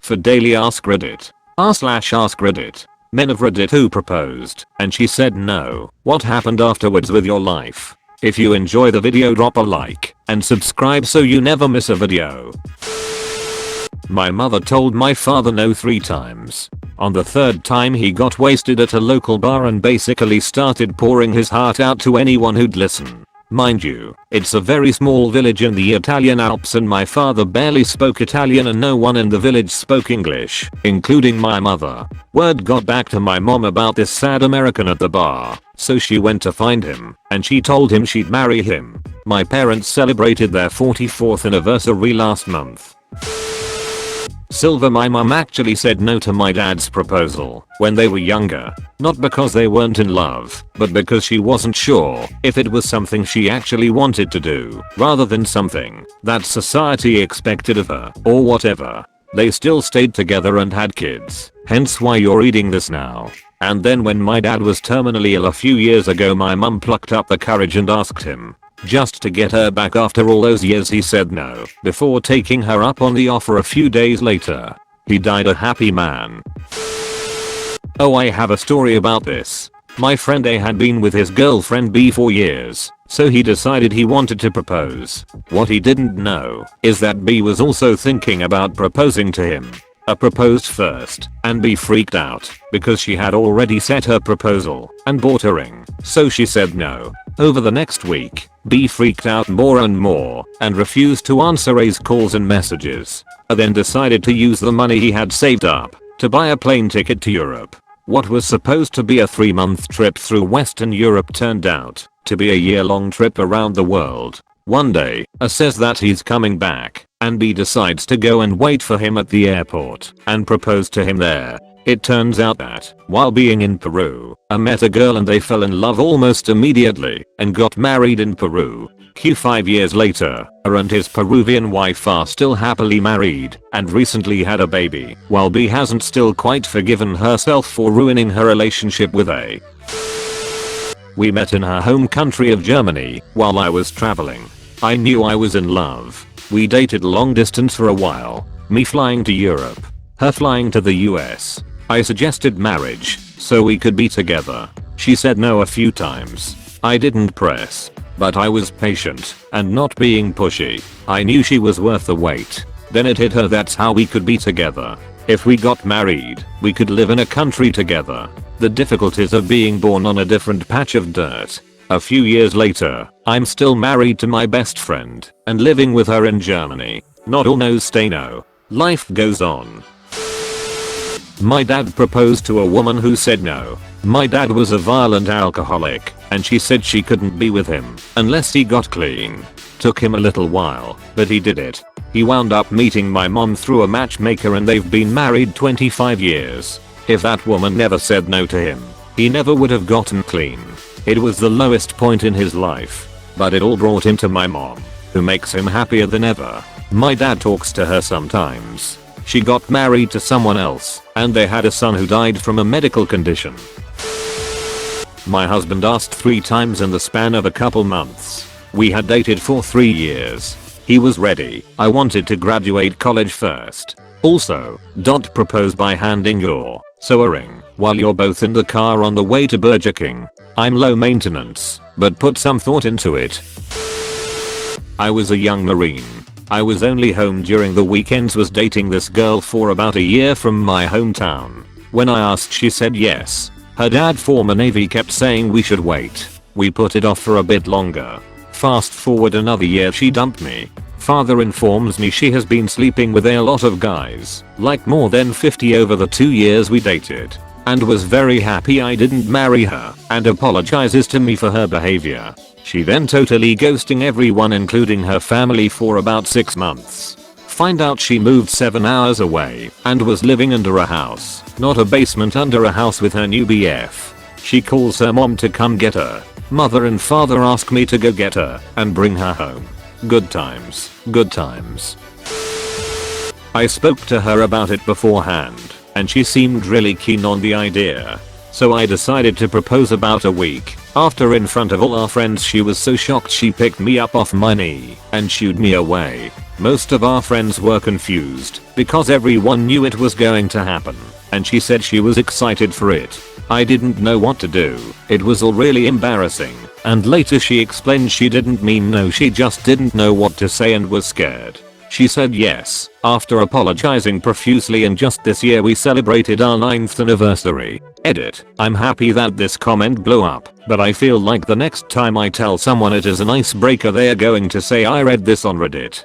for daily Ask Reddit. r/Ask Reddit. Men of Reddit who proposed, and she said no. What happened afterwards with your life? If you enjoy the video, drop a like and subscribe so you never miss a video. My mother told my father no 3 times. On the 3rd time he got wasted at a local bar and basically started pouring his heart out to anyone who'd listen. Mind you, it's a very small village in the Italian Alps and my father barely spoke Italian and no one in the village spoke English, including my mother. Word got back to my mom about this sad American at the bar, so she went to find him, and she told him she'd marry him. My parents celebrated their 44th anniversary last month. Silver. My mum actually said no to my dad's proposal when they were younger, not because they weren't in love, but because she wasn't sure if it was something she actually wanted to do, rather than something that society expected of her, or whatever. They still stayed together and had kids, hence why you're reading this now. And then when my dad was terminally ill a few years ago, my mum plucked up the courage and asked him, just to get her back after all those years. He said no, before taking her up on the offer a few days later. He died a happy man. Oh, I have a story about this. My friend A had been with his girlfriend B for years, so he decided he wanted to propose. What he didn't know is that B was also thinking about proposing to him. A proposed first, and B freaked out because she had already set her proposal and bought a ring, so she said no. Over the next week, B freaked out more and more and refused to answer A's calls and messages. A then decided to use the money he had saved up to buy a plane ticket to Europe. What was supposed to be a 3-month trip through Western Europe turned out to be a year-long trip around the world. One day, A says that he's coming back, and B decides to go and wait for him at the airport and propose to him there. It turns out that, while being in Peru, A met a girl and they fell in love almost immediately and got married in Peru. 5 years later, A and his Peruvian wife are still happily married and recently had a baby, while B hasn't still quite forgiven herself for ruining her relationship with A. We met in her home country of Germany while I was traveling. I knew I was in love. We dated long distance for a while, me flying to Europe, her flying to the US. I suggested marriage so we could be together. She said no a few times. I didn't press, but I was patient and not being pushy. I knew she was worth the wait. Then it hit her, that's how we could be together. If we got married, we could live in a country together. The difficulties of being born on a different patch of dirt. A few years later, I'm still married to my best friend and living with her in Germany. Not all no's stay no. Life goes on. My dad proposed to a woman who said no. My dad was a violent alcoholic, and she said she couldn't be with him unless he got clean. Took him a little while, but he did it. He wound up meeting my mom through a matchmaker and they've been married 25 years. If that woman never said no to him, he never would have gotten clean. It was the lowest point in his life, but it all brought him to my mom, who makes him happier than ever. My dad talks to her sometimes. She got married to someone else, and they had a son who died from a medical condition. My husband asked 3 times in the span of a couple months. We had dated for 3 years. He was ready. I wanted to graduate college first. Also, don't propose by handing your a ring while you're both in the car on the way to Burger King. I'm low maintenance, but put some thought into it. I was a young Marine. I was only home during the weekends, was dating this girl for about a year from my hometown. When I asked, she said yes. Her dad, former Navy, kept saying we should wait. We put it off for a bit longer. Fast forward another year, she dumped me. Father informs me she has been sleeping with a lot of guys, like more than 50 over the 2 years we dated, and was very happy I didn't marry her, and apologizes to me for her behavior. She then totally ghosting everyone including her family for about 6 months. Find out she moved 7 hours away and was living under a house, not a basement, under a house with her new BF. She calls her mom to come get her. Mother and father ask me to go get her and bring her home. Good times, good times. I spoke to her about it beforehand, and she seemed really keen on the idea. So I decided to propose about a week after. In front of all our friends, she was so shocked she picked me up off my knee and shooed me away. Most of our friends were confused because everyone knew it was going to happen, and she said she was excited for it. I didn't know what to do. It was all really embarrassing, and later she explained she didn't mean no, she just didn't know what to say and was scared. She said yes, after apologizing profusely, and just this year we celebrated our 9th anniversary. Edit. I'm happy that this comment blew up, but I feel like the next time I tell someone it is an icebreaker they're going to say I read this on Reddit.